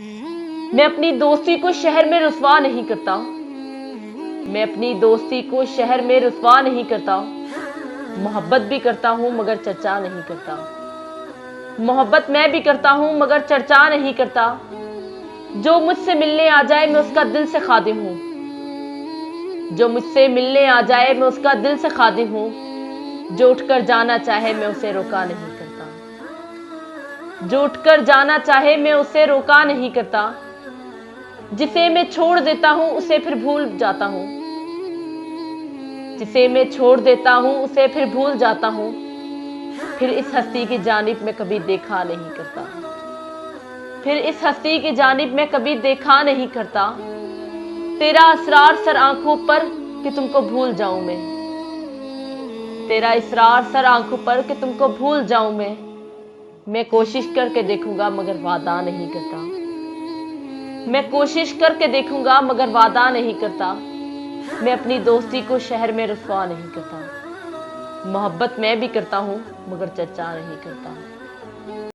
मैं अपनी दोस्ती को शहर में रुसवा नहीं करता। मैं अपनी दोस्ती को शहर में रुसवा नहीं करता। मोहब्बत भी करता हूं मगर चर्चा नहीं करता। मोहब्बत मैं भी करता हूं मगर चर्चा नहीं करता। जो मुझसे मिलने आ जाए मैं उसका दिल से खादिम हूं। जो मुझसे मिलने आ जाए मैं उसका दिल से खादिम हूं। जो उठकर जाना चाहे मैं उसे रोका नहीं करता। जो उठकर जाना चाहे मैं उसे रोका नहीं करता। जिसे मैं छोड़ देता हूं उसे फिर भूल जाता हूं। जिसे मैं छोड़ देता हूं उसे फिर भूल जाता हूं। फिर इस हस्ती की जानिब मैं कभी देखा नहीं करता। फिर इस हस्ती की जानिब मैं कभी देखा नहीं करता। तेरा इसरार सर आंखों पर कि तुमको भूल जाऊं मैं। तेरा इसरार सर आंखों पर कि तुमको भूल जाऊं मैं कोशिश करके देखूंगा मगर वादा नहीं करता। मैं कोशिश करके देखूंगा मगर वादा नहीं करता। मैं अपनी दोस्ती को शहर में रुसवा नहीं करता। मोहब्बत मैं भी करता हूं मगर चर्चा नहीं करता।